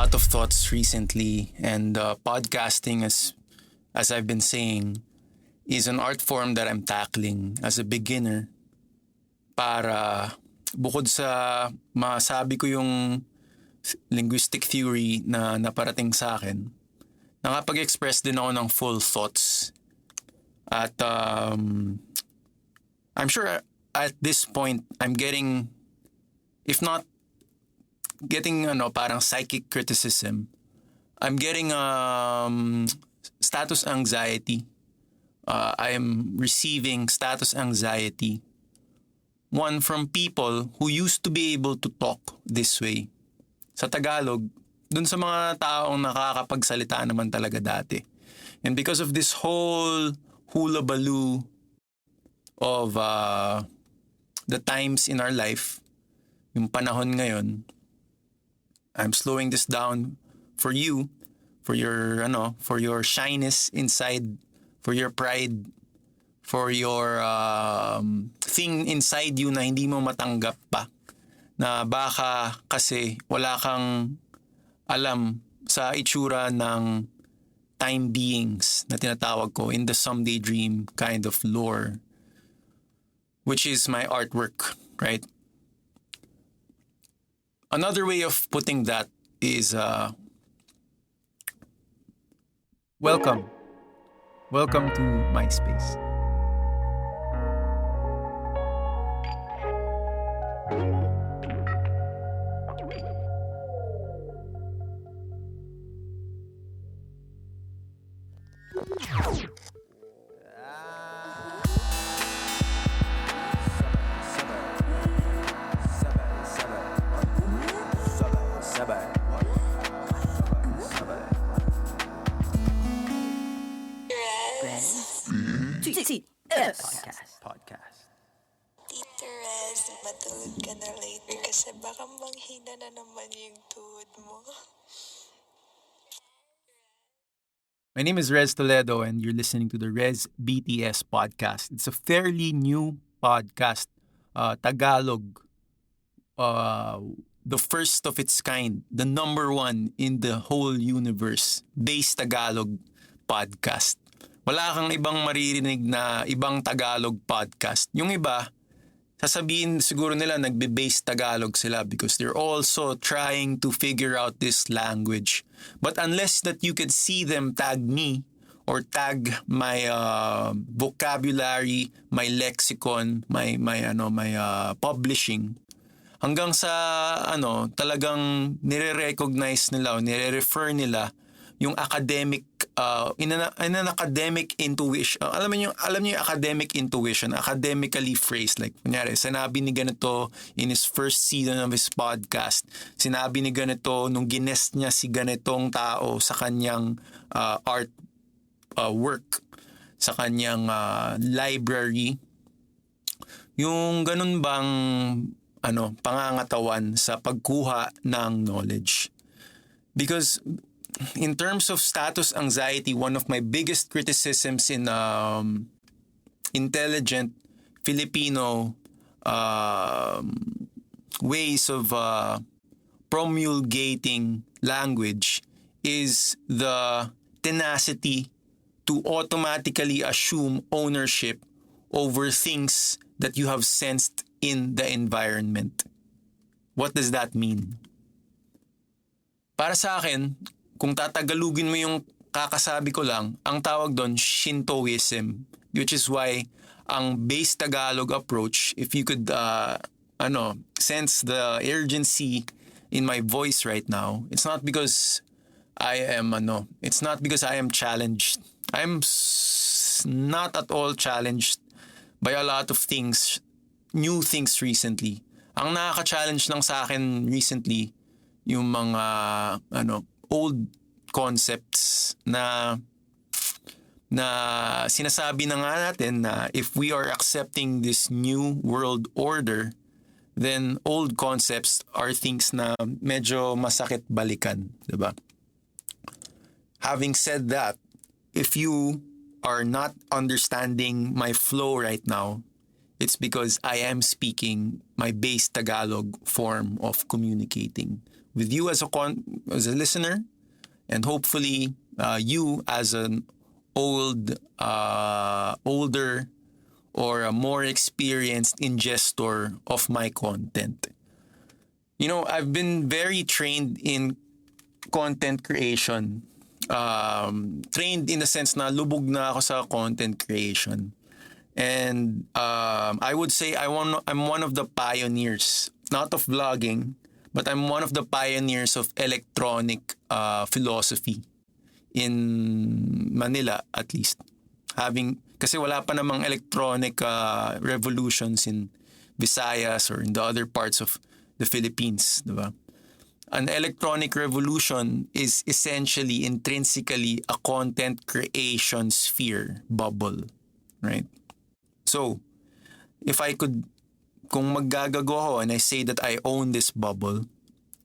lot of thoughts recently, and podcasting, as I've been saying, is an art form that I'm tackling as a beginner para bukod sa masabi ko yung linguistic theory na naparating sa akin, nakapag-express din ako ng full thoughts. At I'm sure at this point, I'm getting, if not getting parang psychic criticism, I'm getting status anxiety. I am receiving status anxiety. One from people who used to be able to talk this way. Sa Tagalog, dun sa mga taong nakakapagsalita naman talaga dati. And because of this whole hula-baloo of the times in our life, yung panahon ngayon, I'm slowing this down for you, for your shyness inside, for your pride, for your thing inside you na hindi mo matanggap pa. Na baka kasi wala kang alam sa itsura ng time beings na tinatawag ko in the someday dream kind of lore, which is my artwork, right? Another way of putting that is welcome to my space. Rezbt-S Podcast. Tito Rez, matulog ka na later kasi baka manghina na naman yung tuhod mo. My name is Rez Toledo, and you're listening to the Rezbt-S podcast. It's a fairly new podcast, Tagalog, the first of its kind, the number one in the whole universe, based Tagalog podcast. Wala kang ibang maririnig na ibang Tagalog podcast. Yung iba, sasabihin siguro nila nagbe-base Tagalog sila because they're also trying to figure out this language. But unless that you could see them tag me or tag my vocabulary, my lexicon, my publishing, hanggang sa talagang nire-recognize nila o nire-refer nila yung academic in an academic intuition. Alam niyo yung academic intuition, academically phrased, like kunyari sinabi ni ganito in his first season of his podcast, sinabi ni ganito nung ginest niya si ganitong tao sa kanyang art work, sa kanyang library, yung ganun bang pangangatawan sa pagkuha ng knowledge. Because in terms of status anxiety, one of my biggest criticisms in intelligent Filipino ways of promulgating language is the tenacity to automatically assume ownership over things that you have sensed in the environment. What does that mean? Para sa akin, kung tatagalugin mo yung kakasabi ko lang, ang tawag doon Shintoism, which is why ang base Tagalog approach, if you could sense the urgency in my voice right now, it's not because I am challenged. I'm not at all challenged by a lot of things, new things recently. Ang nakaka-challenge lang sa akin recently yung mga old concepts na sinasabi na nga natin na if we are accepting this new world order, then old concepts are things na medyo masakit balikan, diba? Having said that, if you are not understanding my flow right now, it's because I am speaking my base Tagalog form of communicating with you as a listener, and hopefully you as an older or a more experienced ingestor of my content. You know, I've been very trained in content creation. Trained in the sense na lubog na ako sa content creation. And I would say I'm one of the pioneers, not of vlogging, but I'm one of the pioneers of electronic philosophy in Manila, at least. Kasi wala pa namang electronic revolutions in Visayas or in the other parts of the Philippines, di ba? An electronic revolution is essentially intrinsically a content creation sphere bubble, right? So, kung maggagago ako and I say that I own this bubble,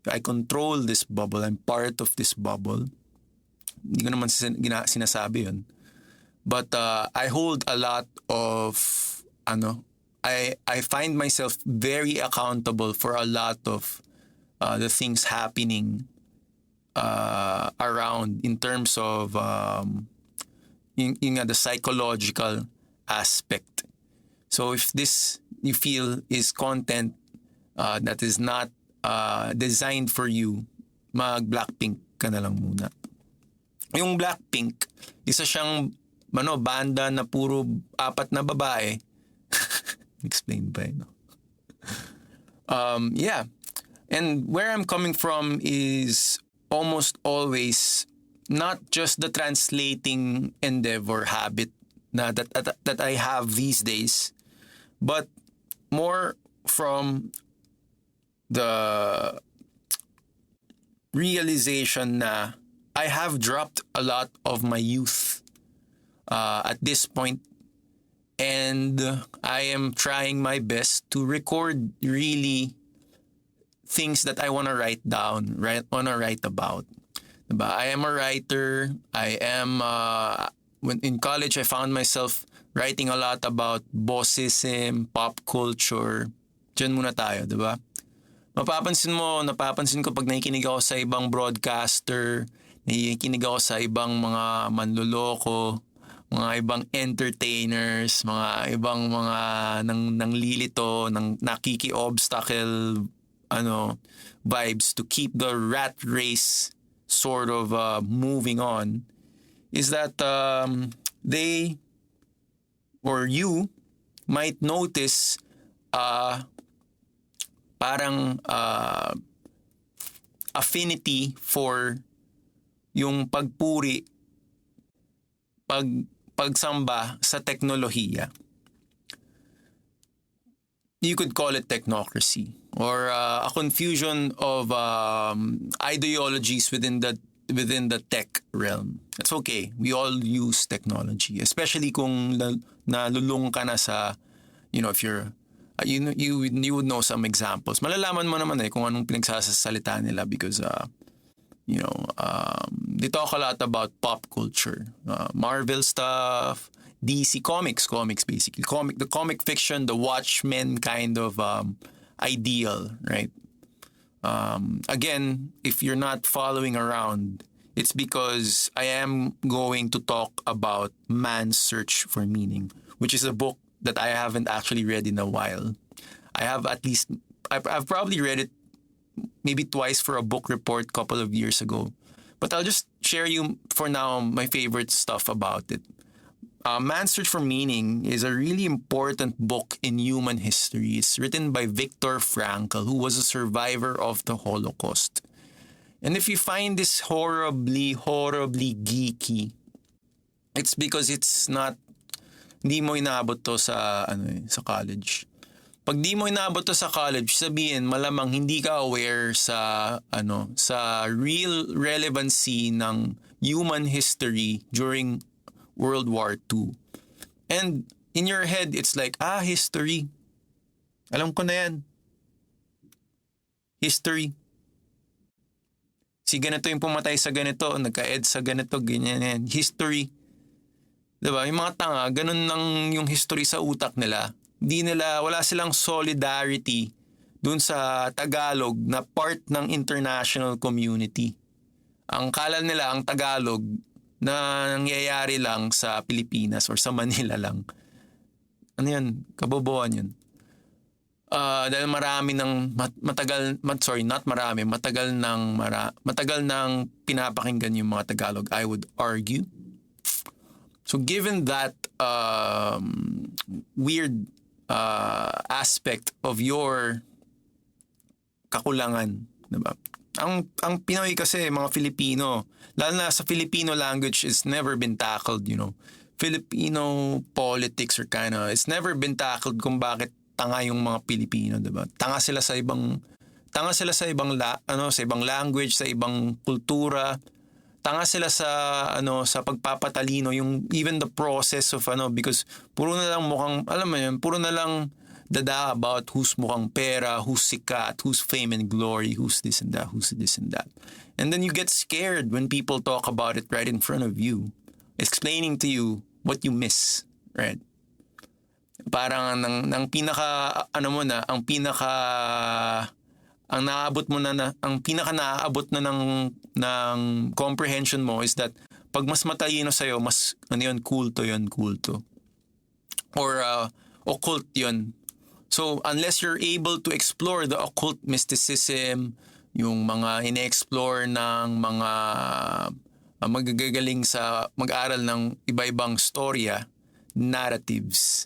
I control this bubble, I'm part of this bubble, hindi ko naman sinasabi yun. But I hold a lot of, I find myself very accountable for a lot of the things happening around in terms of the psychological aspect. So if this you feel is content that is not designed for you, mag-Blackpink ka na lang muna. Yung Blackpink, isa siyang banda na puro 4 na babae. Explain ba no? Yeah. And where I'm coming from is almost always not just the translating endeavor habit that I have these days, but more from the realization na I have dropped a lot of my youth at this point, and I am trying my best to record really things that I want to write down, want to write about. Diba? I am a writer. I am when in college I found myself writing a lot about bossism, pop culture. Diyan muna tayo, diba? Napapansin ko pag nakikinig ako sa ibang broadcaster, nakikinig ako sa ibang mga manloloko, mga ibang entertainers, mga ibang mga nanglilito, nakiki-obstacle vibes to keep the rat race sort of moving on, is that they or you might notice parang affinity for yung pagsamba sa teknolohiya. You could call it technocracy or a confusion of ideologies within the tech realm. It's okay. We all use technology, especially kung nalulung ka na sa, if you're you would know some examples. Malalaman mo naman kung anong pinagsasalita nila because they talk a lot about pop culture, Marvel stuff, DC comics basically, the comic fiction, the Watchmen kind of ideal, right? Again, if you're not following around, it's because I am going to talk about Man's Search for Meaning, which is a book that I haven't actually read in a while. I've probably read it maybe twice for a book report a couple of years ago. But I'll just share you for now my favorite stuff about it. Man's Search for Meaning is a really important book in human history. It's written by Viktor Frankl, who was a survivor of the Holocaust. And if you find this horribly geeky, it's because hindi mo inaabot to sa college. Pag di mo inaabot to sa college, sabihin malamang hindi ka aware sa real relevancy ng human history during World War II. And in your head, it's like, history. Alam ko na yan. History. Si ganito yung pumatay sa ganito, nagka-ed sa ganito, ganyan yan. History. Diba? Yung mga tanga, ganun lang yung history sa utak nila. wala silang solidarity dun sa Tagalog na part ng international community. Ang kala nila ang Tagalog na nangyayari lang sa Pilipinas or sa Manila lang. Ano yan? Kabobohan yun. Dahil marami ng matagal nang pinapakinggan yung mga Tagalog, I would argue. So given that weird aspect of your kakulangan, diba? Ang Pinoy kasi, mga Filipino, lalo na sa Filipino language, is never been tackled, Filipino politics or it's never been tackled kung bakit tanga yung mga Pilipino, diba? Tanga sila sa ibang language, sa ibang kultura. Tanga sila sa pagpapatalino, yung even the process of because puro na lang mukhang, alam mo yun, puro na lang dada about who's mukhang pera, who's sikat, who's fame and glory, who's this and that. And then you get scared when people talk about it right in front of you, explaining to you what you miss, right? Parang ang pinaka naaabot na ng comprehension mo is that pag mas matalino sa'yo, mas kulto yun. Or occult yun. So unless you're able to explore the occult mysticism, yung mga ine-explore ng mga magagagaling sa mag-aral ng iba-ibang storya, narratives,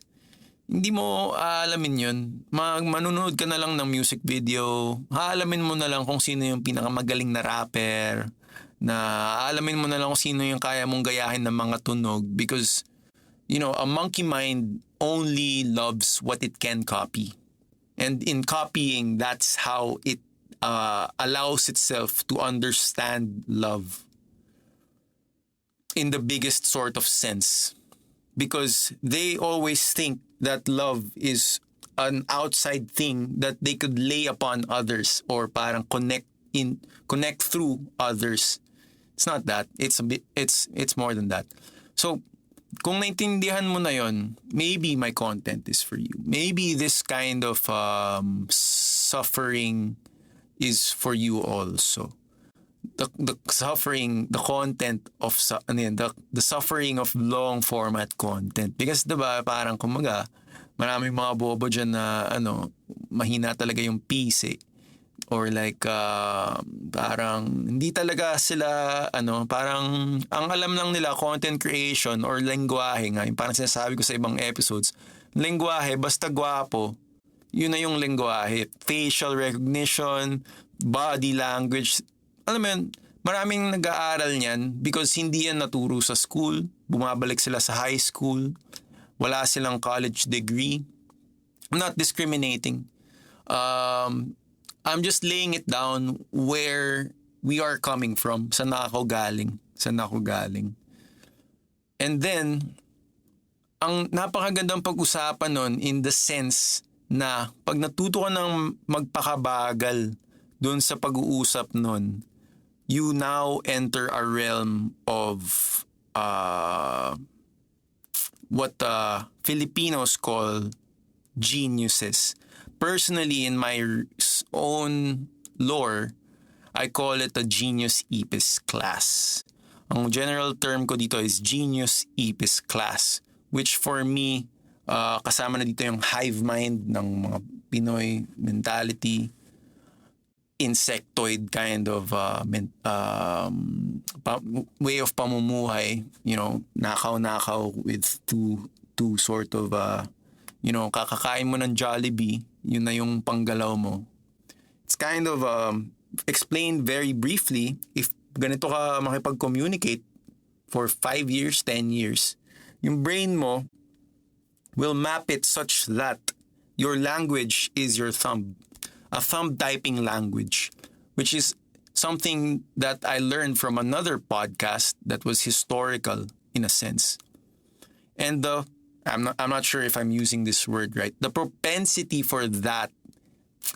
hindi mo aalamin yun. Manunod ka na lang ng music video, haalamin mo na lang kung sino yung pinakamagaling na rapper, aalamin mo na lang kung sino yung kaya mong gayahin ng mga tunog, because a monkey mind only loves what it can copy. And in copying, that's how it allows itself to understand love in the biggest sort of sense. Because they always think that love is an outside thing that they could lay upon others or parang connect through others. It's not that. It's more than that. So, kung naintindihan mo na yon, maybe my content is for you. Maybe this kind of suffering is for you also. The suffering, the content of the suffering of long format content. Because diba, parang kumaga, maraming mga bobo dyan na mahina talaga yung PC. Or like parang hindi talaga sila parang ang alam lang nila content creation or lengguwahe nga, yung parang sinasabi ko sa ibang episodes, lengguwahe basta gwapo, yun na yung lengguwahe. Facial recognition, body language, alam mo yun, maraming nag-aaral niyan because hindi yan naturo sa school, bumabalik sila sa high school, wala silang college degree. I'm not discriminating. I'm just laying it down where we are coming from. Saan ako galing. And then, ang napakagandang pag-usapan nun in the sense na pag natuto ka ng magpakabagal dun sa pag-uusap nun, you now enter a realm of what Filipinos call geniuses. Personally, in my own lore, I call it a genius epis class. Ang general term ko dito is genius epis class, which for me, kasama na dito yung hive mind ng mga Pinoy mentality, insectoid kind of way of pamumuhay, nakaw-nakaw with two sort of kakakain mo ng Jollibee, yun na yung panggalaw mo. It's kind of explained very briefly. If ganito ka makipag-communicate for 5 years, 10 years, yung brain mo will map it such that your language is your thumb. A thumb typing language, which is something that I learned from another podcast that was historical in a sense. And I'm not sure if I'm using this word right. The propensity for that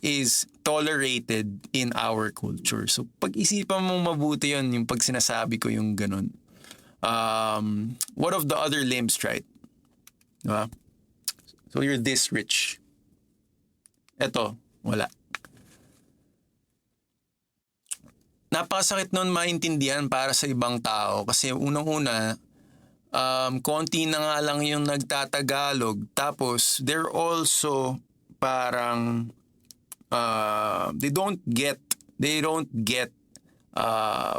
is tolerated in our culture. So pag-isipan mo mabuti yun, yung pag sinasabi ko yung ganun. What of the other limbs, right? Diba? So you're this rich. Eto, wala. Napakasakit nun maintindihan para sa ibang tao kasi unang-una, konti na nga lang yung nagtatagalog tapos they're also parang they don't get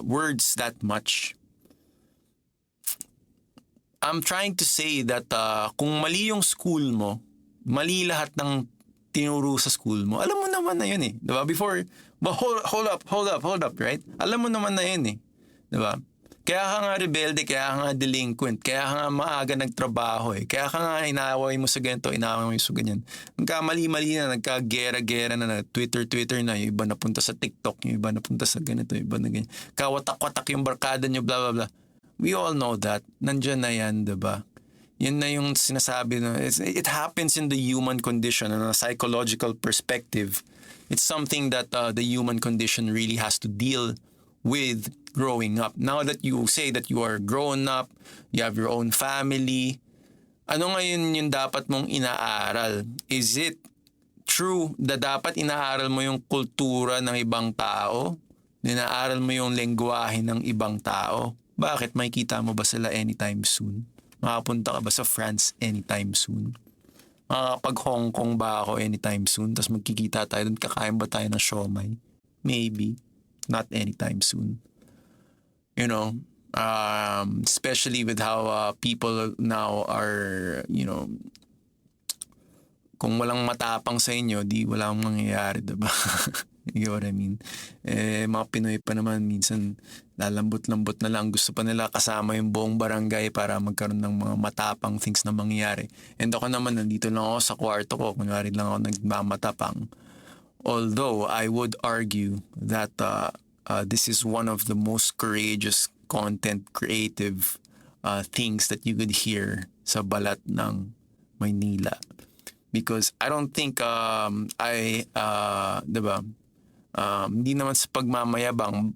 words that much. I'm trying to say that kung mali yung school mo, mali lahat ng tinuro sa school mo. Alam mo naman na yun eh. Diba? Before, but hold up, right? Alam mo naman na yun eh. Diba? Kaya ka nga rebelde, kaya ka nga delinquent, kaya ka nga maaga nagtrabaho eh. Kaya ka nga inaaway mo sa ganito, inaaway mo sa ganyan. Nagkamali-mali na, nagka-gera-gera na, Twitter na, yung iba napunta sa TikTok, yung iba napunta sa ganito, yung iba na ganyan. Kawatak-watak yung barkada nyo, blah, blah, blah. We all know that. Nandiyan na yan, diba? Yun na yung sinasabi na it happens in the human condition on a psychological perspective. It's something that the human condition really has to deal with growing up. Now that you say that you are grown up, you have your own family, ano ngayon yung dapat mong inaaral? Is it true na dapat inaaral mo yung kultura ng ibang tao? Inaaral mo yung lengguwahe ng ibang tao? Bakit? Makikita mo ba sila anytime soon? Makapunta ka ba sa France anytime soon? Makakapag-Hong Kong ba ako anytime soon? Tapos magkikita tayo doon, kakain ba tayo ng siomai? Maybe. Not anytime soon. You know, especially with how people now are, you know, kung walang matapang sa inyo, di walang mangyayari, diba? You know what I mean? Mga Pinoy pa naman minsan lalambot-lambot na lang. Gusto pa nila kasama yung buong barangay para magkaroon ng mga matapang things na mangyayari. And ako naman, nandito lang ako sa kwarto ko. Kunwari lang ako nagmamatapang. Although, I would argue that this is one of the most courageous content creative things that you could hear sa balat ng Maynila. Because I don't think diba? Hindi naman sa pagmamayabang,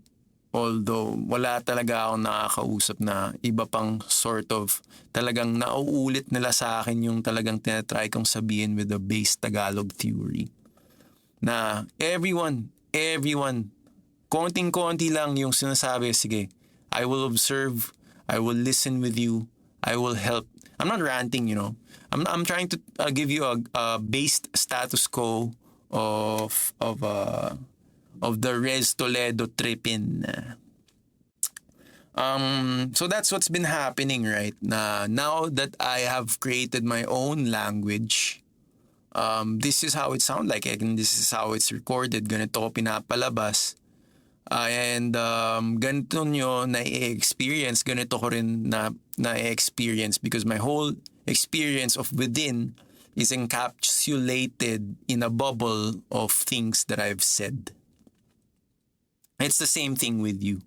although wala talaga akong nakakausap na iba pang sort of talagang nauulit nila sa akin yung talagang tinatry kong sabihin with the base Tagalog theory. Na everyone, konting-konti lang yung sinasabi, sige, I will observe, I will listen with you, I will help. I'm not ranting, you know. I'm trying to give you a based status quo of the Rez Toledo trippin. So that's what's been happening, right? Now that I have created my own language, this is how it sounds like, and this is how it's recorded. Ganito ko pinapalabas. And ganito nyo na-experience, ganito ko rin na-experience because my whole experience of within is encapsulated in a bubble of things that I've said. It's the same thing with you.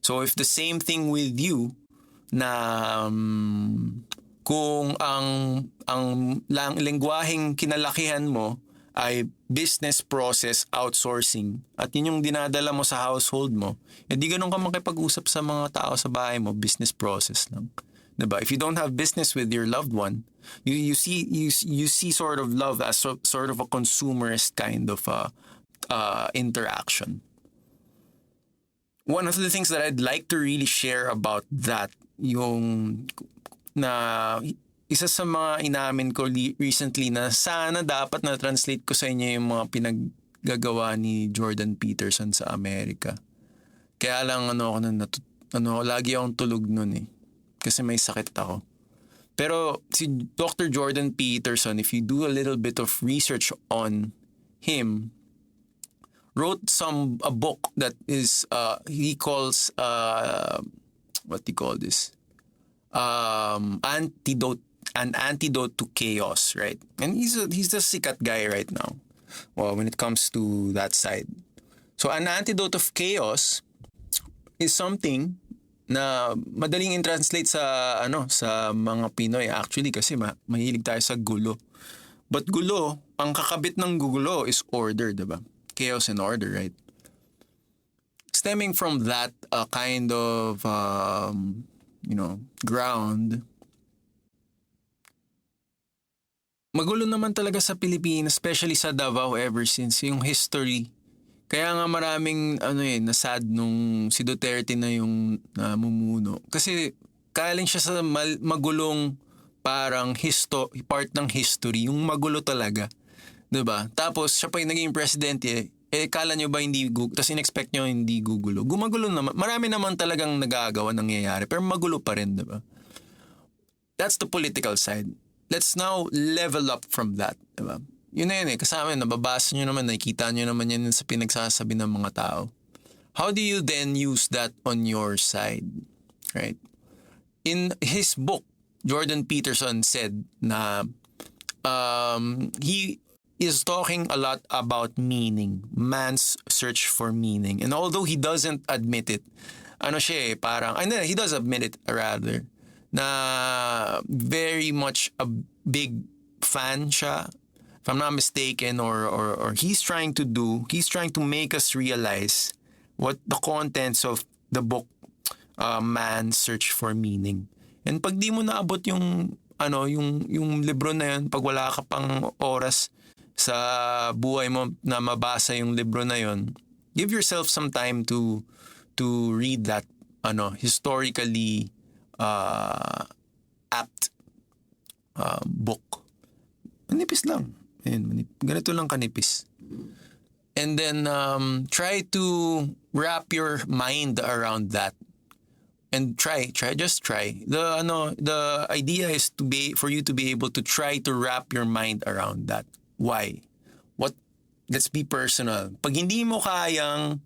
So if the same thing with you na kung ang lengguwaheng kinalakihan mo ay business process outsourcing at yun yung dinadala mo sa household mo, hindi ganun ka makipag-usap sa mga tao sa bahay mo, business process lang. Diba? If you don't have business with your loved one, you see sort of love as sort of a consumerist kind of interaction. One of the things that I'd like to really share about that, yung na isa sa mga inamin ko recently na sana dapat na-translate ko sa inyo yung mga pinaggagawa ni Jordan Peterson sa Amerika. Kaya lang lagi akong tulog nun eh. Kasi may sakit ako. Pero si Dr. Jordan Peterson, if you do a little bit of research on him, wrote a book that is he calls what do you call this? An antidote to chaos, right? And he's the sikat guy right now. Well, when it comes to that side. So an antidote of chaos is something na madaling i-translate sa sa mga Pinoy actually kasi mahilig tayo sa gulo. But gulo, ang kakabit ng gulo is order, diba? Chaos and order, right? Stemming from that kind of ground, magulo naman talaga sa Pilipinas, especially sa Davao ever since yung history. Kaya nga maraming nasad nung si Duterte na yung namumuno. Kasi kaling siya sa magulong parang part ng history, yung magulo talaga. 'Di ba? Tapos siya pa yung naging presidente, kala nyo ba hindi tapos in-expect nyo hindi gugulo. Gumagulo naman. Marami naman talagang nagagawa, nangyayari, pero magulo pa rin, 'di ba? That's the political side. Let's now level up from that, 'di ba? Yun na yun kasama yun, nababasa nyo naman, nakikita nyo naman yan sa pinagsasabi ng mga tao. How do you then use that on your side? Right? In his book, Jordan Peterson said na he is talking a lot about meaning, man's search for meaning. And although he doesn't admit it, he does admit it rather, na very much a big fan siya, if I'm not mistaken, or he's trying to make us realize what the contents of the book, Man's Search for Meaning. And pag di mo naabot yung libro na yun, pag wala ka pang oras sa buhay mo na mabasa yung libro na yun, give yourself some time to read that historically apt book. Manipis lang. Ganito lang kanipis. And then try to wrap your mind around that. And just try. The idea is for you to be able to try to wrap your mind around that. Why? Let's be personal. Pag hindi mo kayang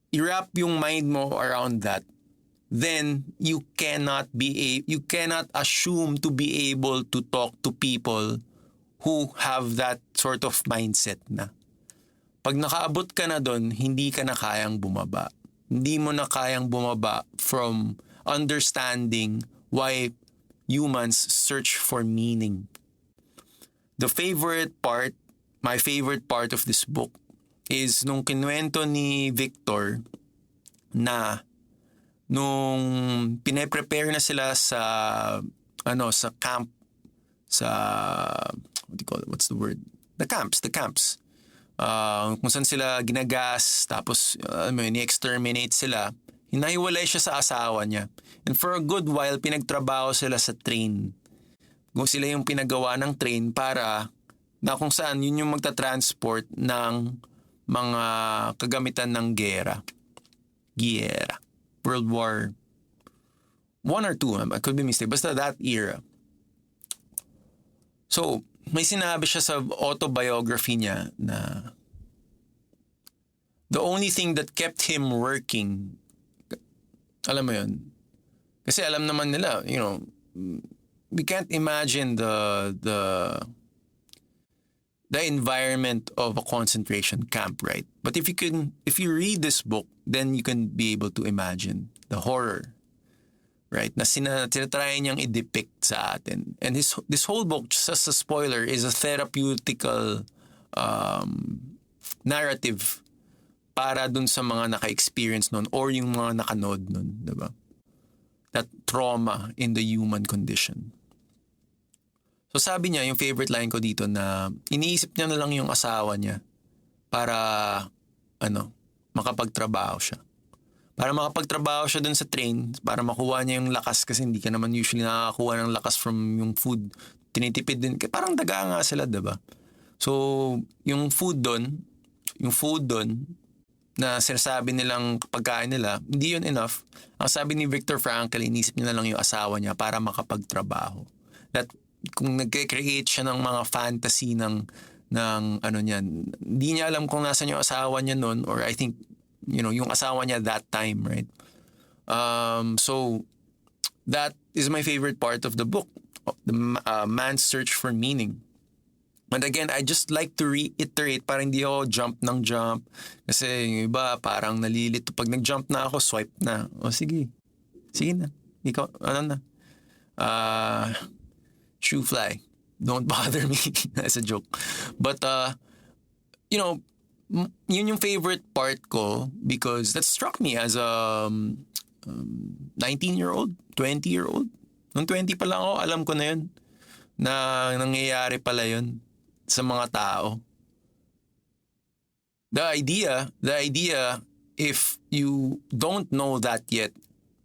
i-wrap yung mind mo around that, then you cannot assume to be able to talk to people who have that sort of mindset na. Pag nakaabot ka na doon, hindi ka na kayang bumaba. Hindi mo na kayang bumaba from understanding why humans search for meaning. My favorite part of this book is nung kinuwento ni Victor na nung pine-prepare na sila sa camp, sa what's the word? The camps. Kung saan sila ginagas, tapos ni-exterminate sila, hinahiwalay siya sa asawa niya. And for a good while, pinagtrabaho sila sa train. Kung sila yung pinagawa ng train para na kung saan yun yung magta-transport ng mga kagamitan ng giyera. World War I or II, I could be mistaken. Basta that era. So, may sinabi siya sa autobiography niya na the only thing that kept him working, alam mo yun, kasi alam naman nila, we can't imagine the environment of a concentration camp, right? But if you read this book, then you can be able to imagine the horror, right? Na tinatry niyang i-depict sa atin. And this whole book, just as a spoiler, is a therapeutical narrative para dun sa mga naka-experience nun or yung mga nakanood nun, diba? That trauma in the human condition. So sabi niya, yung favorite line ko dito na iniisip niya na lang yung asawa niya para makapagtrabaho siya. Para makapagtrabaho siya dun sa train, para makuha niya yung lakas kasi hindi ka naman usually nakakakuha ng lakas from yung food. Tinitipid din. Parang daga nga sila, diba? So, yung food doon na sinasabi nilang pagkain nila, hindi yun enough. Ang sabi ni Viktor Frankl, inisip niya na lang yung asawa niya para makapagtrabaho. That kung nag-create siya ng mga fantasy ng niyan, hindi niya alam kung nasan yung asawa niya noon, or I think yung asawa niya that time, right? So that is my favorite part of the book, the man's search for meaning. And again, I just like to reiterate para hindi ako jump kasi yung iba parang nalilito pag nag-jump na ako, swipe na. O sige na, ikaw shoe fly, don't bother me. That's a joke. But yun yung favorite part ko because that struck me as a 19-year-old, 20-year-old. Nung 20 pa lang ako, alam ko na yun na nangyayari pala yun sa mga tao. The idea, if you don't know that yet,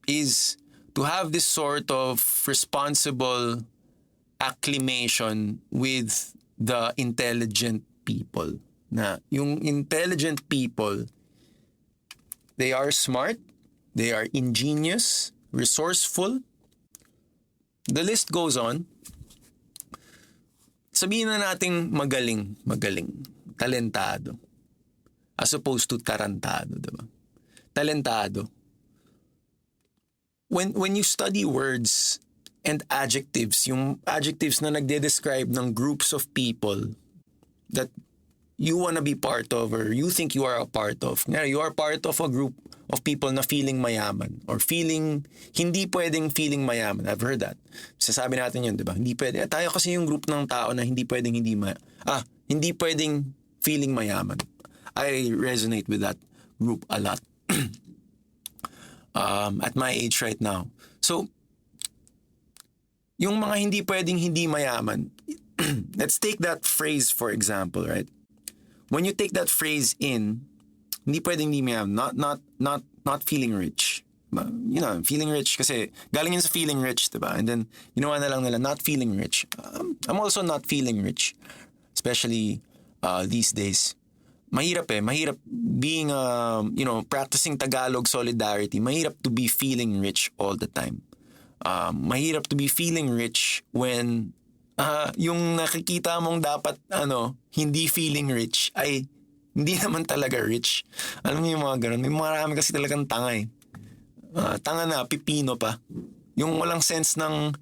is to have this sort of responsible acclimation with the intelligent people. Na yung intelligent people, they are smart, they are ingenious, resourceful. The list goes on. Sabihin na nating magaling, talentado. As opposed to tarantado, diba? Talentado. When you study words and adjectives, yung adjectives na nagde-describe ng groups of people that you wanna be part of or you think you are a part of. You are part of a group of people na feeling mayaman or hindi pwedeng feeling mayaman. I've heard that. Sasabi natin yun, diba? Hindi pwede. Tayo kasi yung group ng tao na hindi pwedeng feeling mayaman. I resonate with that group a lot at my age right now. So, yung mga hindi pwedeng hindi mayaman, let's take that phrase for example, right? When you take that phrase in, hindi pwedeng hindi mayaman, not feeling rich. You know, feeling rich kasi galing yun sa feeling rich, diba? And then, ginawa na lang nila, not feeling rich. I'm also not feeling rich, especially these days. Mahirap being, practicing Tagalog solidarity. Mahirap to be feeling rich all the time. Mahirap to be feeling rich when yung nakikita mong dapat hindi feeling rich ay hindi naman talaga rich. Alam niyo yung mga ganun. May marami kasi talagang tanga eh. Tanga na, pipino pa. Yung walang sense ng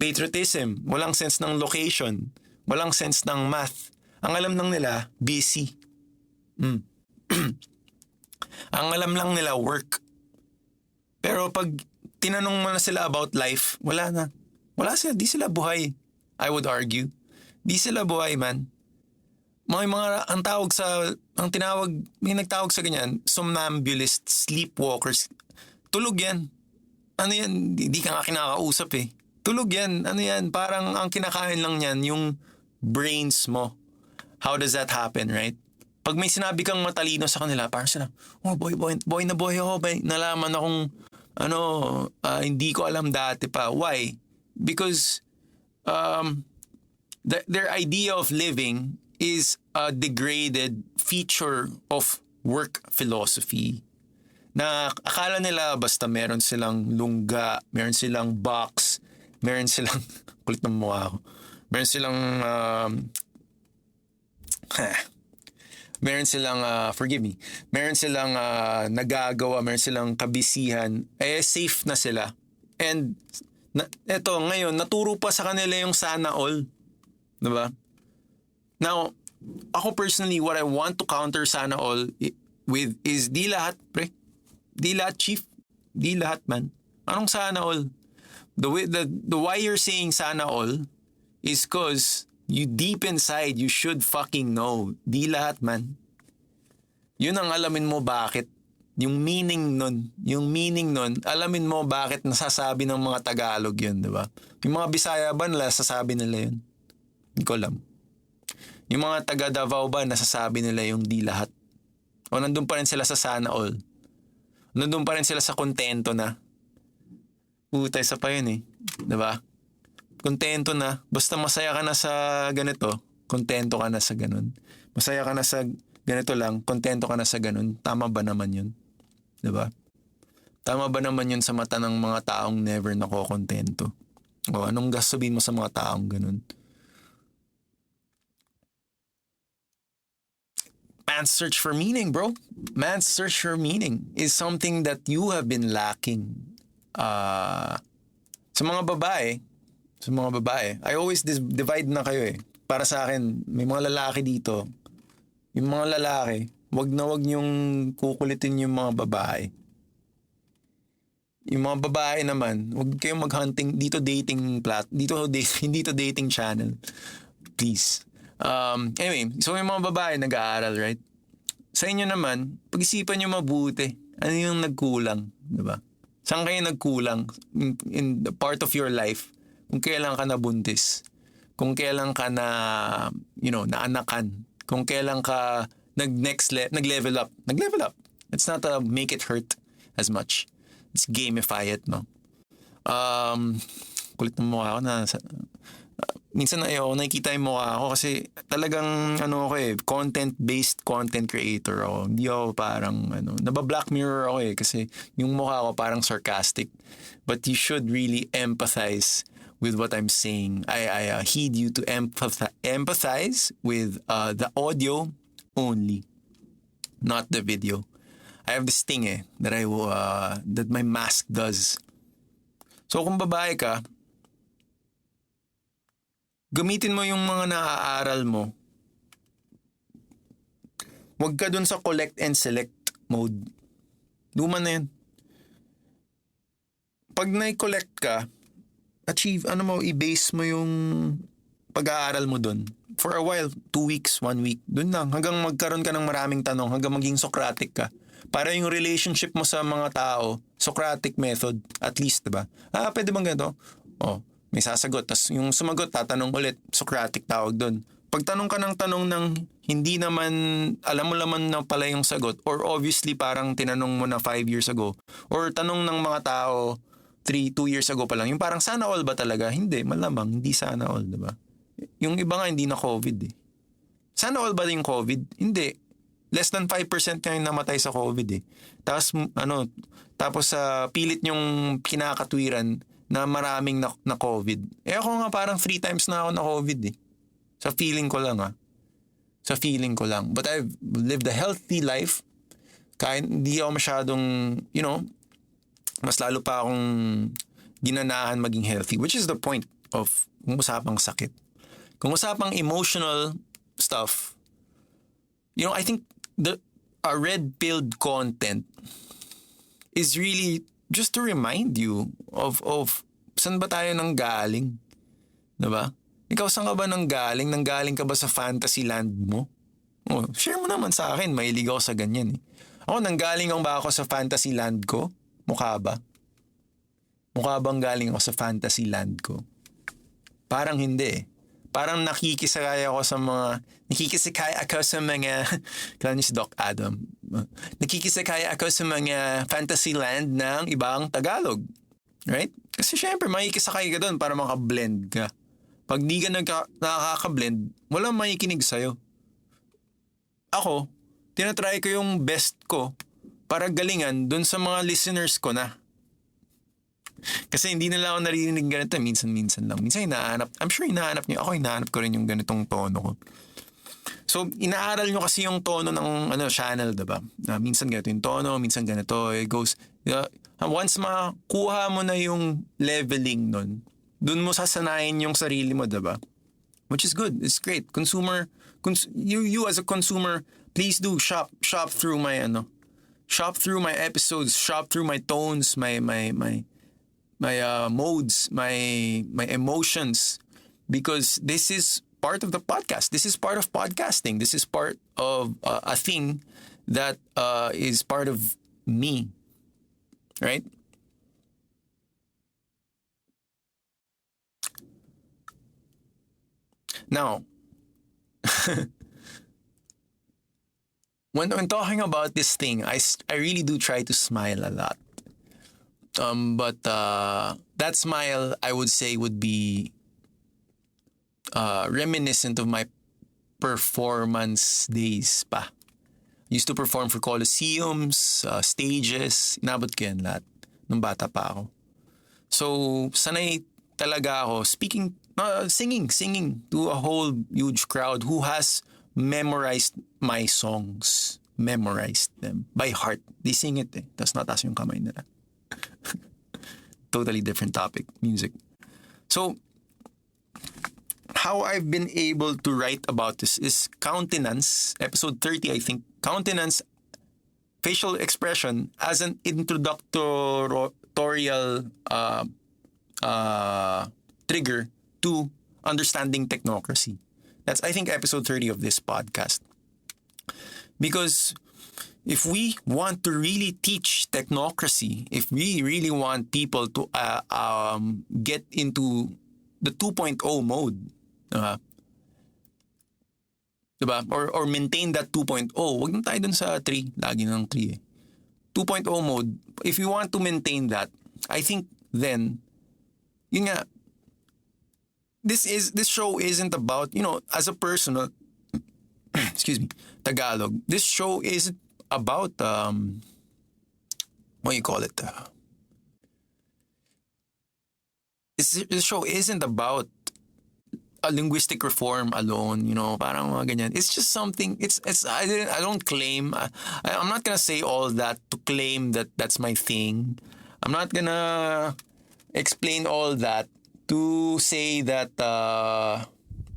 patriotism, walang sense ng location, walang sense ng math. Ang alam lang nila, busy. Ang alam lang nila, work. Pero pag tinanong mo na sila about life, wala na. Wala sila, di sila buhay. I would argue. Di sila buhay, man. May nagtawag sa ganyan, somnambulists, sleepwalkers. Tulog yan. Ano yan? Di ka nga kinakausap eh. Tulog yan. Ano yan? Parang ang kinakain lang yan, yung brains mo. How does that happen, right? Pag may sinabi kang matalino sa kanila, parang sila, boy na boy ako, nalaman akong, hindi ko alam dati pa. Why? Because their idea of living is a degraded feature of work philosophy. Na akala nila basta meron silang lungga, meron silang box, meron silang, kulit ng mukha ko, meron silang, meron silang, meron silang nagagawa, meron silang kabisihan, safe na sila. And eto ngayon, naturo pa sa kanila yung sana all. Diba? Now, ako personally, what I want to counter sana all with is di lahat, pre. Di lahat, chief. Di lahat, man. Anong sana all? The why you're saying sana all is cause you deep inside, you should fucking know. Di lahat, man. Yun ang alamin mo bakit. Yung meaning nun, alamin mo bakit nasasabi ng mga Tagalog yun, di ba? Yung mga Bisaya ba, nasasabi nila yun? Hindi ko alam. Yung mga taga Davao ba, nasasabi nila yung di lahat? O nandun pa rin sila sa sana all? Nandun pa rin sila sa kontento na? Puta, isa pa yun eh. Di ba? Kontento na. Basta masaya ka na sa ganito, kontento ka na sa ganun. Masaya ka na sa ganito lang, kontento ka na sa ganun. Tama ba naman yun? Diba? Tama ba naman yun sa mata ng mga taong never nakokontento? O anong sabihin mo sa mga taong ganun? Man's search for meaning, bro. Man's search for meaning is something that you have been lacking. Sa mga babae, I always divide na kayo eh. Para sa akin, may mga lalaki dito. Yung mga lalaki, wag niyong kukulitin yung mga babae. Yung mga babae naman, wag kayong maghunting dito hindi to dating channel. Please. Anyway, so yung mga babae nag-aaral, right? Sa inyo naman, pag-isipan nyo mabuti. Ano yung nagkulang, di ba? Saan kayo nagkulang in the part of your life kung kailan ka nabuntis, kung kailan ka na, naanakan, kung kailan ka nag-level up. Nag-level up. It's not make it hurt as much. It's gamify it, no? Kulit ng mukha ko na minsan nakikita yung mukha ko kasi talagang content-based content creator ako. Hindi ako parang naba-black mirror ako kasi yung mukha ko parang sarcastic. But you should really empathize with what I'm saying. I heed you to empathize with the audio only, not the video. I have this thing that that my mask does. So kung babae ka, gamitin mo yung mga naaaral mo. Huwag ka dun sa collect and select mode. Luma na yan. Pag na-collect ka, i-base mo yung pag-aaral mo dun. For a while, 2 weeks, 1 week, dun lang. Hanggang magkaroon ka ng maraming tanong, hanggang maging Socratic ka. Para yung relationship mo sa mga tao, Socratic method, at least, diba? Pwede bang ganito? May sasagot. Tapos yung sumagot, tatanong ulit. Socratic tawag doon. Pagtanong ka ng tanong ng hindi naman, alam mo naman na pala yung sagot, or obviously parang tinanong mo na 5 years ago, or tanong ng mga tao 2 years ago pa lang, yung parang sana all ba talaga? Hindi, malamang, hindi sana all, diba? Yung iba nga hindi na COVID Sana all ba yung COVID? Hindi. Less than 5% nga yung namatay sa COVID Tapos pilit yung kinakatwiran na maraming na COVID. Ako nga parang 3 times na ako na COVID Sa feeling ko lang Sa feeling ko lang. But I've lived a healthy life. Kahit hindi ako masyadong, mas lalo pa akong ginanahan maging healthy. Which is the point of kung usapang sakit. Kung usapang emotional stuff, I think a red-pilled content is really just to remind you of saan ba tayo nanggaling? Diba? Ikaw saan ka ba nanggaling? Nanggaling ka ba sa fantasy land mo? Share mo naman sa akin. Mahilig ako sa ganyan Ako, nanggaling ba ako sa fantasy land ko? Mukha ba? Mukha bang galing ako sa fantasy land ko? Parang hindi Parang nakikisakay ako sa mga kailan si Doc Adam. Nakikisakay ako sa mga fantasy land ng ibang Tagalog. Right? Kasi syempre, makikisakay ka doon para makablend ka. Pag di ka nakaka-blend, walang makikinig sa'yo. Ako, tinatry ko yung best ko para galingan doon sa mga listeners ko na. Kasi hindi nila ako naririnig ganito. Minsan lang. Minsan I'm sure hinahanap niyo. Ako hinahanap ko rin yung ganitong tono ko. So, inaaral nyo kasi yung tono ng channel, diba? Minsan ganito yung tono, minsan ganito. It goes, once makuha mo na yung leveling nun, dun mo sasanayin yung sarili mo, diba? Which is good. It's great. You as a consumer, please do shop through my shop through my episodes, shop through my tones, my modes, my emotions, because this is part of the podcast. This is part of podcasting. This is part of a thing that is part of me, right? Now, when talking about this thing, I really do try to smile a lot. But that smile, I would say, would be reminiscent of my performance days pa. Used to perform for coliseums, stages. Inabot ko yan lahat nung bata pa ako. So, sanay talaga ako singing to a whole huge crowd who has memorized my songs. Memorized them by heart. They sing it Tapos nataas yung kamay nila. Totally different topic, music. So, how I've been able to write about this is countenance, episode 30, I think. Countenance, facial expression as an introductorial trigger to understanding technocracy. That's, I think, episode 30 of this podcast. Because if we want to really teach technocracy, if we really want people to get into the 2.0 mode. Diba? Diba? Or maintain that 2.0. Huwag na tayo dun sa 3. Lagi na ng 3 eh. 2.0 mode, if you want to maintain that, I think then, yun nga, this show isn't about, as a person, excuse me, Tagalog, this show isn't about, what do you call it? This show isn't about a linguistic reform alone, parang mga ganyan. It's just something, I don't claim, I'm not gonna say all that to claim that that's my thing. I'm not gonna explain all that to say that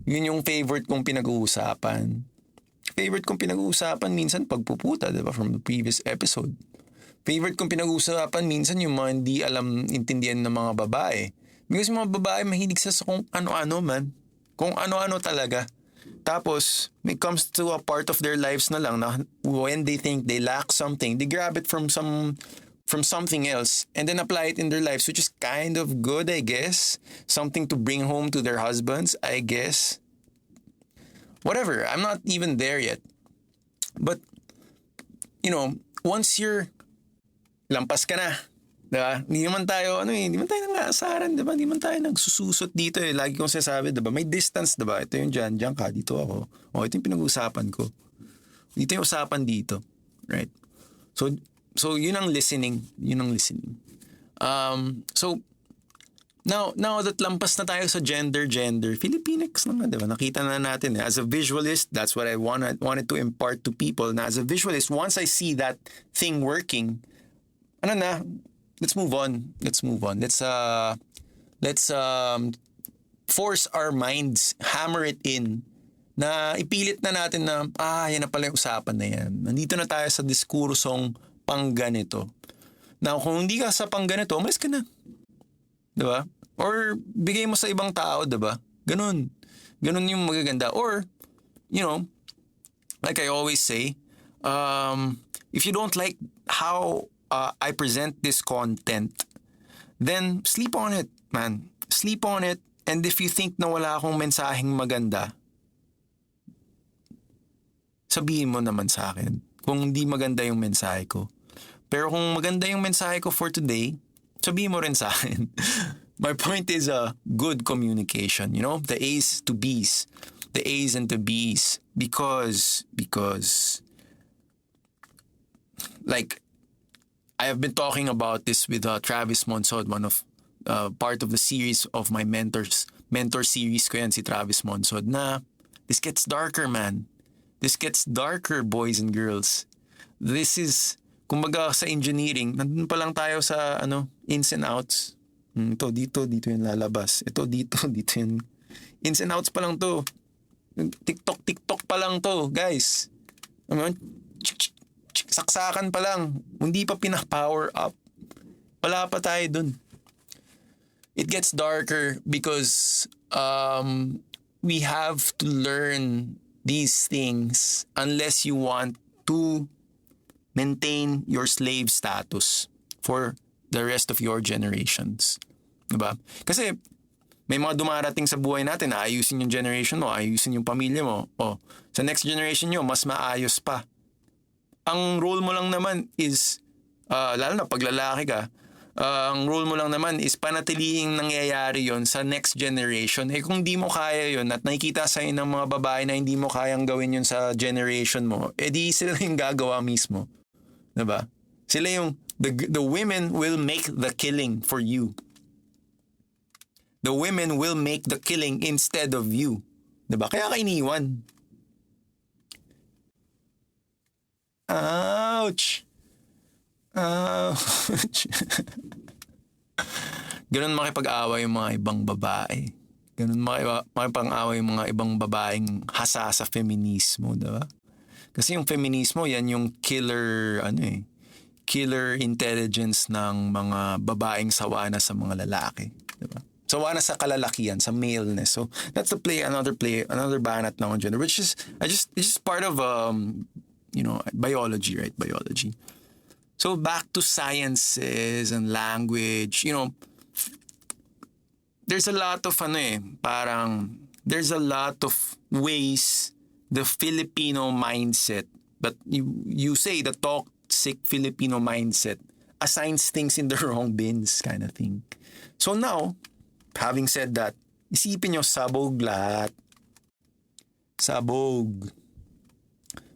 yun yung favorite kong pinag-uusapan. Favorite kong pinag-uusapan minsan pagpuputa, diba, from the previous episode. Favorite kong pinag-uusapan minsan yung mga hindi intindihan ng mga babae. Because mga babae mahilig sa kung ano-ano man. Kung ano-ano talaga. Tapos, it comes to a part of their lives na lang na when they think they lack something, they grab it from something else and then apply it in their lives, which is kind of good, I guess. Something to bring home to their husbands, I guess. Whatever, I'm not even there yet. But, once you're lampas ka na, diba? Hindi naman tayo nang-aasaran, diba? Hindi man tayo nagsususot dito eh. Lagi kong sinasabi, diba? May distance, diba? Ito yung dyan ka, dito ako. Ito yung pinag-uusapan ko. Dito yung usapan dito. Right? So yun ang listening. So, now that lampas na tayo sa gender, Filipinx na nga, diba? Nakita na natin eh. As a visualist, that's what I wanted to impart to people. Na as a visualist, once I see that thing working, let's move on. Let's force our minds, hammer it in, na ipilit na natin na, yan na pala yung usapan na yan. Nandito na tayo sa diskursong pangganito. Now, kung hindi ka sa pangganito, umalis ka na. Diba? Or bigay mo sa ibang tao, diba? Ganun yung magaganda. Or, like I always say, if you don't like how I present this content, then sleep on it, man. Sleep on it. And if you think na wala akong mensaheng maganda, sabihin mo naman sa akin kung hindi maganda yung mensahe ko. Pero kung maganda yung mensahe ko for today, sabihin mo rin sa akin. My point is good communication, the A's to B's. The A's and the B's. Because like, I have been talking about this with Travis Monsod, one of part of the series of my mentor series ko yan, si Travis Monsod, na this gets darker, man. This gets darker, boys and girls. This is, kumbaga sa engineering, nandun pa lang tayo sa ins and outs. Ito, dito yung lalabas. Ito, dito yung ins and outs pa lang to. TikTok pa lang to, guys. Saksakan pa lang. Hindi pa pina-power up. Wala pa tayo dun. It gets darker because we have to learn these things unless you want to maintain your slave status for the rest of your generations. Diba? Kasi may mga dumarating sa buhay natin na ayusin yung generation mo, ayusin yung pamilya mo. Sa next generation nyo, mas maayos pa. Ang role mo lang naman is, lalo na pag lalaki ka, ang role mo lang naman is panatilihing nangyayari yon sa next generation. Kung di mo kaya yon at nakikita sa'yo ng mga babae na hindi mo kayang gawin yon sa generation mo, di sila yung gagawa mismo. Diba? Sila yung, the women will make the killing for you. The women will make the killing instead of you. Diba? Kaya ka iniwan. Ouch! Ouch! Ganun makipag-away yung mga ibang babae. Ganun makipag-away yung mga ibang babaeng hasa sa feminismo, diba? Kasi yung feminismo, yan yung killer intelligence ng mga babaeng sawa na sa mga lalaki, diba? Sawa na sa kalalakihan, sa maleness. So that's another banat na on gender, which is it's just part of biology, right? Biology. So back to sciences and language, there's a lot of parang there's a lot of ways the Filipino mindset, but you say the toxic Filipino mindset assigns things in the wrong bins kind of thing. So now, having said that, isipin nyo sabog lahat. Sabog.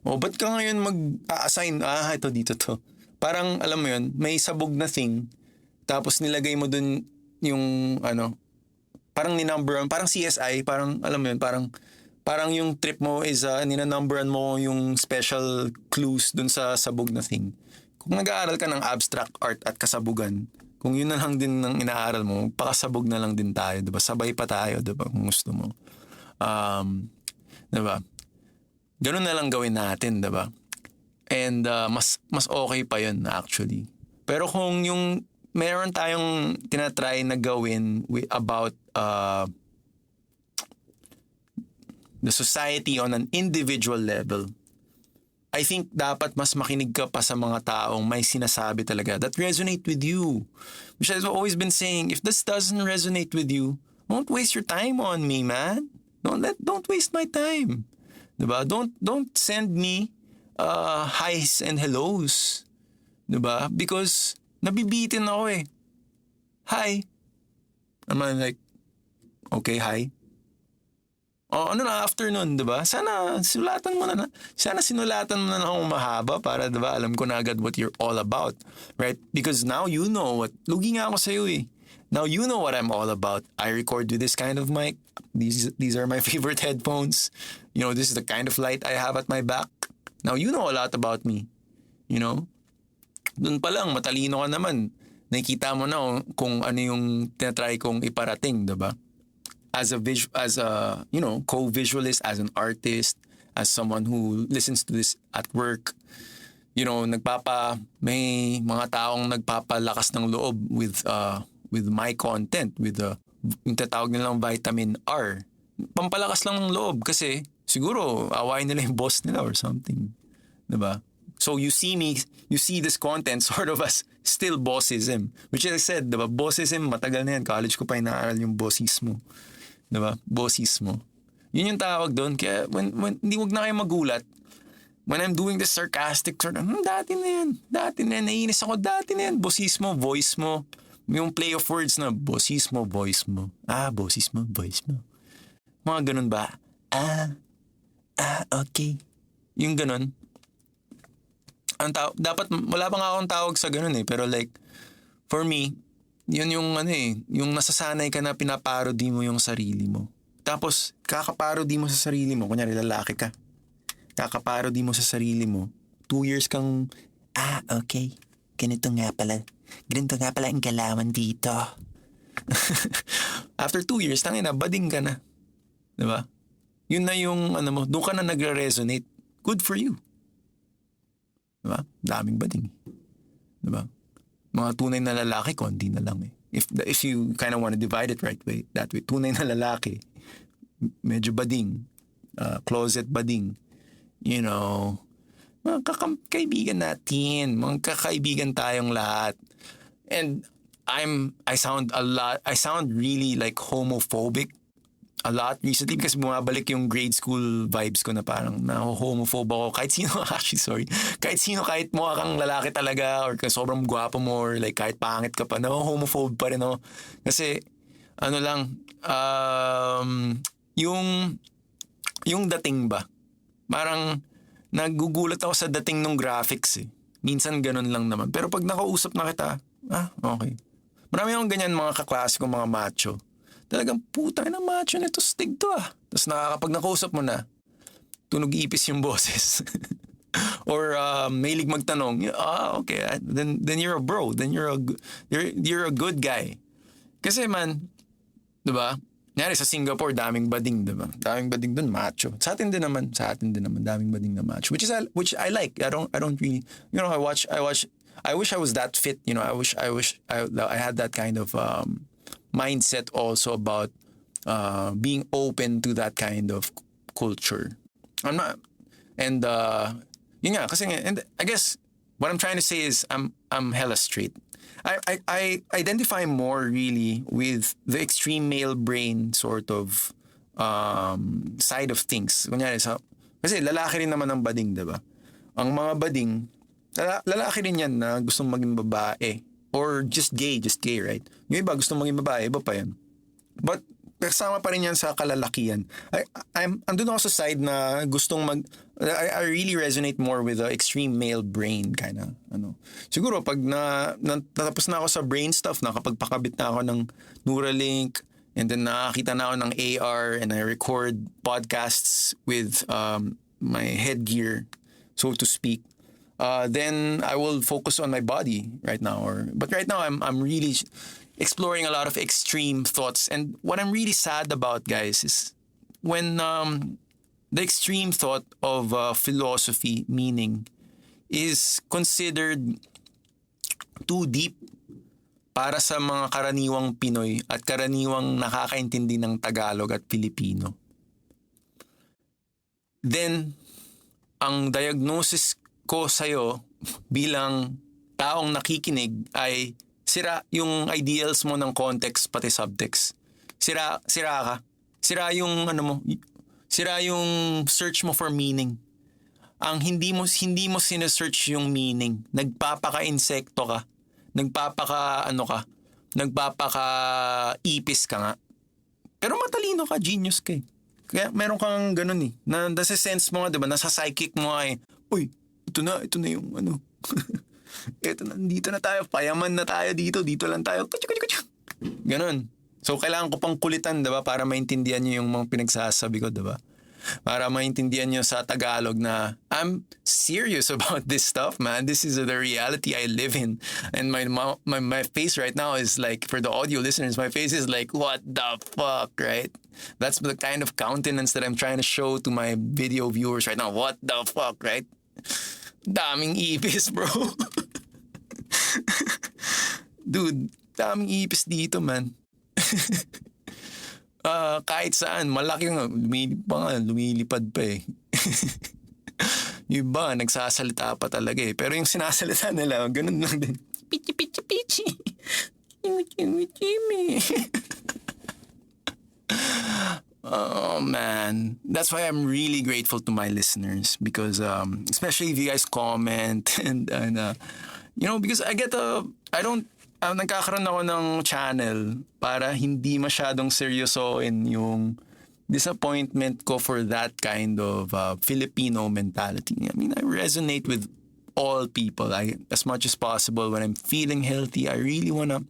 O, ba't ka ngayon mag-assign? Ito dito to. Parang, alam mo yun, may sabog na thing, tapos nilagay mo dun yung, parang ni-numberan, parang CSI, parang, alam mo yun, parang yung trip mo is, ninanumberan mo yung special clues dun sa sabog na thing. Kung nag-aaral ka ng abstract art at kasabugan, kung yun na lang din ng inaaral mo, pakasabog na lang din tayo, diba? Sabay pa tayo, diba? Kung gusto mo. Diba? Ganun na lang gawin natin, diba? And mas okay pa yun actually. Pero kung yung meron tayong tinatry na gawin about the society on an individual level, I think dapat mas makinig ka pa sa mga taong may sinasabi talaga that resonate with you. Which I've always been saying, if this doesn't resonate with you, don't waste your time on me, man. Don't waste my time. Diba? Don't send me highs and hellos. Diba? Because nabibitin ako eh. Hi. I'm like, okay, hi. Ano na after nun, diba? Sana sinulatan mo na ng mahaba para, diba, alam ko na agad what you're all about. Right? Because now you know what, lugi nga ako sa'yo eh. Now you know what I'm all about. I record with this kind of mic. These are my favorite headphones. You know, this is the kind of light I have at my back. Now you know a lot about me. You know? Doon pa lang, matalino ka naman. Nakikita mo na kung ano yung tinatry kong iparating, diba? As a co-visualist, as an artist, as someone who listens to this at work, may mga taong nagpapalakas ng loob with my content, with yung tatawag nilang vitamin R. Pampalakas lang ng loob kasi siguro awayin nila yung boss nila or something. Diba? So you see this content sort of as still bossism. Which I said, diba? Bossism, matagal na yan. College ko pa inaaral yung bossismo. Diba? Bossismo. Yun yung tawag doon. Kaya hindi, wag na kayo magulat. When I'm doing this sarcastic sort of, dati na yan, naiinis ako, dati na yan. Bossismo, voice mo. Yung play of words na, bossismo, voice mo. Bossismo, voice mo. Mga ganun ba? Okay. Yung ganun. Dapat, wala pa nga akong tawag sa ganun eh. Pero like, for me, yun yung yung nasasanay ka na pinaparody mo yung sarili mo. Tapos, kakaparody mo sa sarili mo. Kunyari, lalaki ka. Kakaparody mo sa sarili mo. 2 years kang, okay. Ganito nga pala ang galawan dito. After 2 years, tangina, bading ka na. Diba? Yun na yung, doon ka na nagre-resonate. Good for you. Diba? Daming bading. Diba? Mga tunay na lalaki, konti na lang eh. If you kind of want to divide it that way, tunay na lalaki, medyo bading, closet bading, mga kaibigan natin, mga kakaibigan tayong lahat. And I sound really like homophobic a lot recently because bumabalik yung grade school vibes ko na parang homophobe ako. Kahit mukha kang lalaki talaga or sobrang gwapo mo or like kahit pangit ka pa, homophobe pa rin ako. Kasi, yung dating ba? Parang nagugulat ako sa dating ng graphics eh. Minsan ganun lang naman. Pero pag nakausap na kita, okay. Marami akong ganyan mga kaklase kong mga macho. Talagang putang na macho nito, stig to Tapos pag nakausap mo na, tunog ipis yung boses. Or mahilig magtanong, okay, then you're a bro, then you're a good guy. Kasi man, 'di ba? Nyari sa Singapore, daming bading, 'di ba? Daming bading doon, macho. Sa atin din naman, daming bading na macho, which I like. I don't really, I wish I was that fit, I wish I had that kind of mindset also about being open to that kind of culture. I'm not, and yun nga, kasi and I guess what I'm trying to say is I'm hella straight. I identify more really with the extreme male brain sort of side of things. Kunyari kasi lalaki rin naman ang bading, 'di ba? Ang mga bading, lalaki rin yan na gustong maging babae. Or just gay, right? Yung iba gustong maging babae, iba pa yan. But kasama pa rin yan sa kalalakihan. Andun ako sa side na gustong I really resonate more with the extreme male brain kind of, Siguro pag natapos na ako sa brain stuff, nakapagpakabit na ako ng Neuralink, and then nakakita na ako ng AR, and I record podcasts with my headgear, so to speak. Then I will focus on my body right now. But right now I'm really exploring a lot of extreme thoughts. And what I'm really sad about, guys, is when the extreme thought of philosophy, meaning, is considered too deep para sa mga karaniwang Pinoy at karaniwang nakakaintindi ng Tagalog at Filipino. Then, ang diagnosis ko sa'yo bilang taong nakikinig ay sira yung ideals mo ng context pati subtext. Sira ka. Sira yung sira yung search mo for meaning. Ang hindi mo sinesearch yung meaning. Nagpapaka-insekto ka. Nagpapaka-ipis ka nga. Pero matalino ka, genius ka eh. Kaya meron kang ganun eh. Nasa sense mo nga, diba? Nasa psychic mo ay, uy, ito na yung Ito na, dito na tayo, payaman na tayo dito lang tayo. Ganun. So, kailangan ko pang kulitan, diba? Para maintindihan nyo yung mga pinagsasabi ko, diba? Para maintindihan nyo sa Tagalog na I'm serious about this stuff, man. This is the reality I live in. And my face right now is like, for the audio listeners, my face is like, what the fuck, right? That's the kind of countenance that I'm trying to show to my video viewers right now. What the fuck, right? Daming ipis, bro. Dude, daming ipis dito, man. Kahit saan, malaki nga, lumilipad pa eh. Yung iba, nagsasalita pa talaga eh. Pero yung sinasalita nila, ganun lang din. Pichi, pichi, pichi. Chimi, chimi. Oh man, that's why I'm really grateful to my listeners because especially if you guys comment and because nagkakaroon ako ng channel para hindi masyadong seryosoin yung disappointment ko for that kind of Filipino mentality. I mean, I resonate with all people. As much as possible when I'm feeling healthy, I really wanna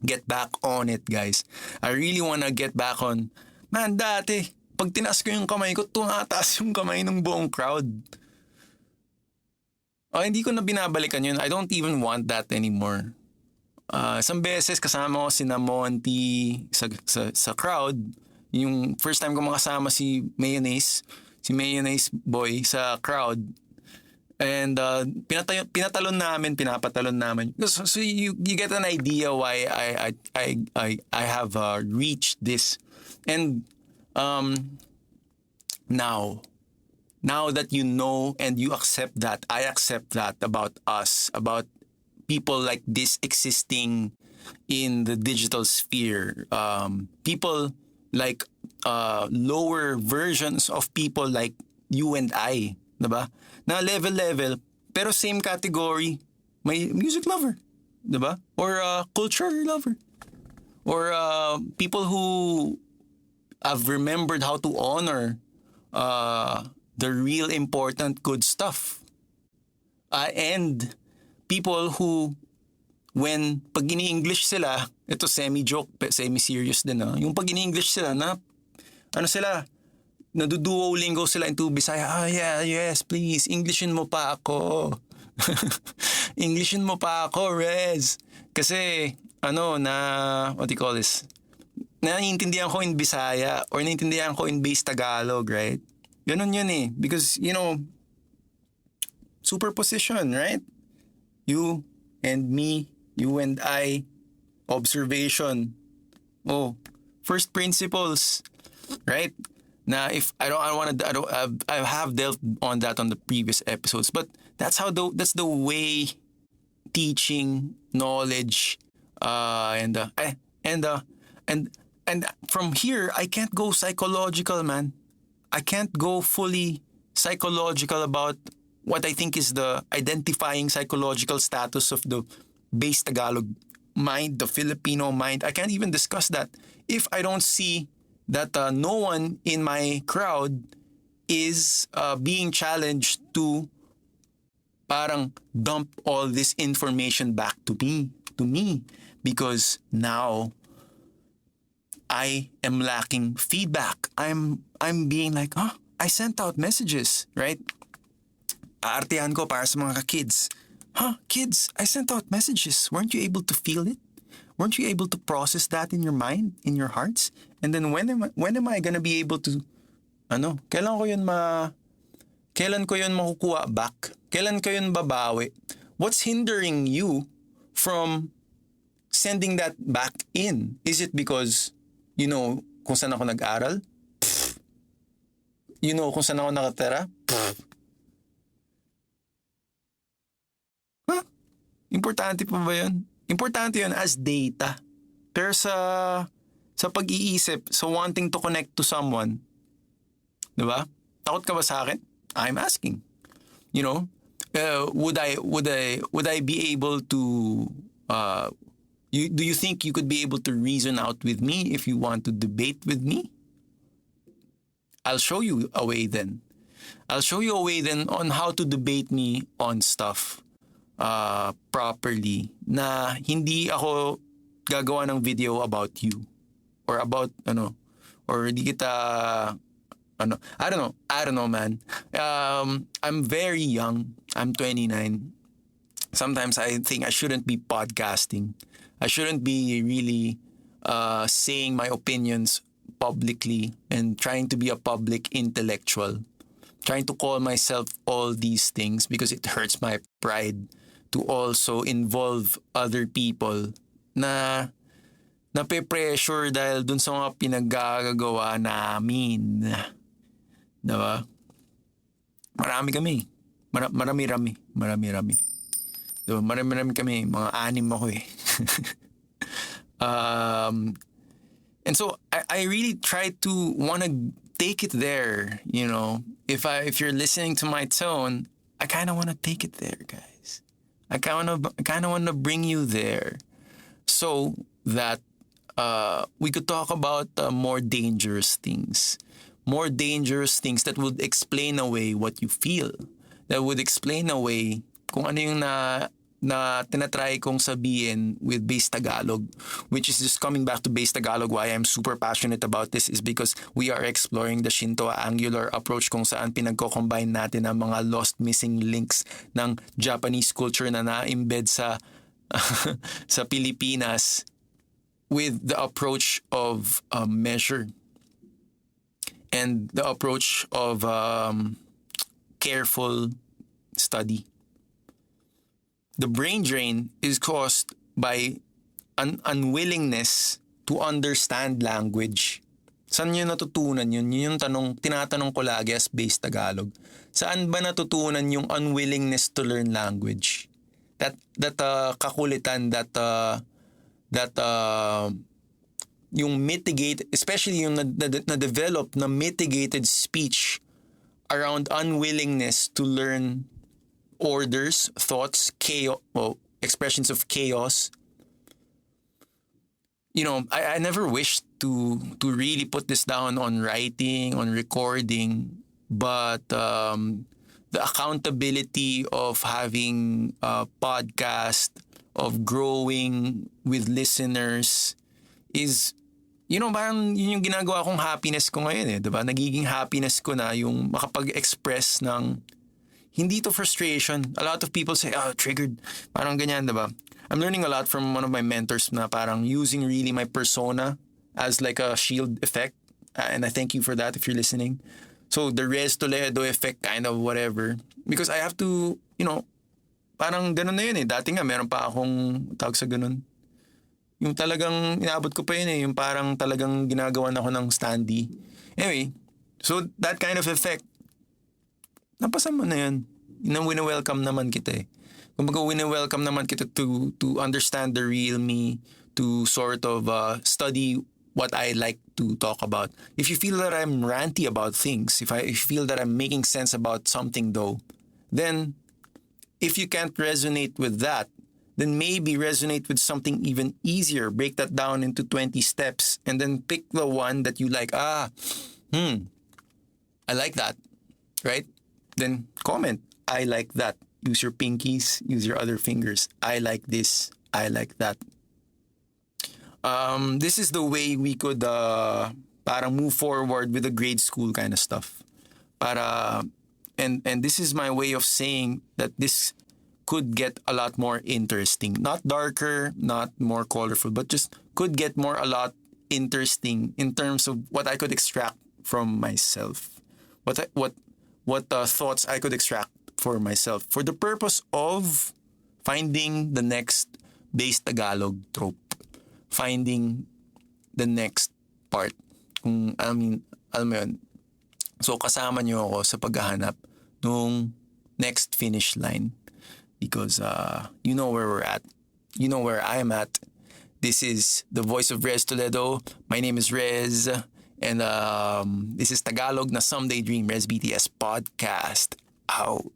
get back on it, guys. I really wanna get back on. Man, dati, pag tinaas ko yung kamay ko, tumataas yung kamay ng buong crowd. Hindi ko na binabalikan yun. I don't even want that anymore. Isang beses kasama ko si Monty sa crowd. Yung first time ko makasama si Mayonnaise Boy sa crowd. And pinapatalon namin. So you get an idea why I have reached this. And now that you know and you accept that, I accept that about us, about people like this existing in the digital sphere. People like lower versions of people like you and I, diba? Na level, pero same category, may music lover, diba? Or culture lover. Or people who have remembered how to honor the real important good stuff. And people who, pag ini-English sila, ito semi-joke, semi-serious din yung pag ini-English sila naduduolingo sila into Bisaya. Yes, please, Englishin mo pa ako. Englishin mo pa ako, Rez. Kasi, what do you call this? Naiintindihan ko in Bisaya or naiintindihan ko in base Tagalog, right? Ganun yun eh. Because, superposition, right? You and me, you and I, observation. First principles, right? Na if I have delved on that on the previous episodes, but that's the way teaching, knowledge, and from here I can't go psychological, man. I can't go fully psychological about what I think is the identifying psychological status of the base Tagalog mind, the Filipino mind. I can't even discuss that if I don't see that no one in my crowd is being challenged to parang dump all this information back to me, because now I am lacking feedback. I'm being like, I sent out messages, right? Aartehan ko para sa mga kids. Kids, I sent out messages. Weren't you able to feel it? Weren't you able to process that in your mind, in your hearts? And then when am I gonna be able to, kailan ko yun makukuha back? Kailan ko yun babawi? What's hindering you from sending that back in? Is it because, you know, kung saan ako nag-aral? You know, kung saan ako nakatira? Importante pa ba yun? Importante yun as data. Pero sa pag-iisip, sa wanting to connect to someone, diba? Takot ka ba sa akin? I'm asking. You know, would I be able to? Do you think you could be able to reason out with me if you want to debate with me? I'll show you a way then. I'll show you a way then on how to debate me on stuff properly, na hindi ako gagawa ng video about you or about or di kita I don't know, man. I'm very young. I'm 29. Sometimes I think I shouldn't be podcasting. I shouldn't be really saying my opinions publicly and trying to be a public intellectual. Trying to call myself all these things because it hurts my pride to also involve other people na nape-pressure dahil dun sa mga pinaggagawa namin. Diba? Marami kami. Marami-rami. Diba? Marami-rami kami. Mga 6 ako eh. And so I really try to wanna take it there, you know. If you're listening to my tone, I kind of want to take it there, guys. I kind of want to bring you there so that we could talk about more dangerous things that would explain away what you feel, that would explain away kung ano yung na tinatry kong sabihin with base Tagalog, which is just coming back to base Tagalog. Why I'm super passionate about this is because we are exploring the Shinto angular approach kung saan pinagko-combine natin ang mga lost missing links ng Japanese culture na na-embed sa sa Pilipinas with the approach of measure and the approach of careful study. The brain drain is caused by an unwillingness to understand language. Saan nyo natutunan yun? Yun yung tinatanong ko lagi as base Tagalog. Saan ba natutunan yung unwillingness to learn language? That kakulitan, that yung mitigate, especially yung na-develop na mitigated speech around unwillingness to learn orders, thoughts, chaos, expressions of chaos. You know, I never wished to really put this down on writing, on recording, but the accountability of having a podcast, of growing with listeners is, you know, parang yun yung ginagawa kong happiness ko ngayon eh, diba? Nagiging happiness ko na yung makapag-express ng hindi to frustration. A lot of people say, triggered. Parang ganyan, diba? I'm learning a lot from one of my mentors na parang using really my persona as like a shield effect. And I thank you for that if you're listening. So the Rezbt-Toledo effect, kind of whatever. Because I have to, you know, parang ganun na yun eh. Dati nga, meron pa akong tawag sa ganun. Yung talagang inaabot ko pa yun eh. Yung parang talagang ginagawan ako ng standee. Anyway, so that kind of effect, napasan mo na yan. wini-welcome naman kita eh. Kumbaga, wini-welcome naman kita to understand the real me, to sort of study what I like to talk about. If you feel that I'm ranty about things, if you feel that I'm making sense about something though, then if you can't resonate with that, then maybe resonate with something even easier. Break that down into 20 steps and then pick the one that you like. I like that, right? Then comment, I like that. Use your pinkies, use your other fingers. I like this, I like that. This is the way we could parang move forward with the grade school kind of stuff. Para and this is my way of saying that this could get a lot more interesting. Not darker, not more colorful, but just could get a lot interesting in terms of what I could extract from myself. What thoughts I could extract for myself for the purpose of finding the next base Tagalog trope. Finding the next part. Alam mo yun. So kasama niyo ako sa paghahanap nung next finish line. Because you know where we're at. You know where I'm at. This is the voice of Rez Toledo. My name is Rez. And this is Tagalog na Someday Dream Rezbt-S podcast. Out.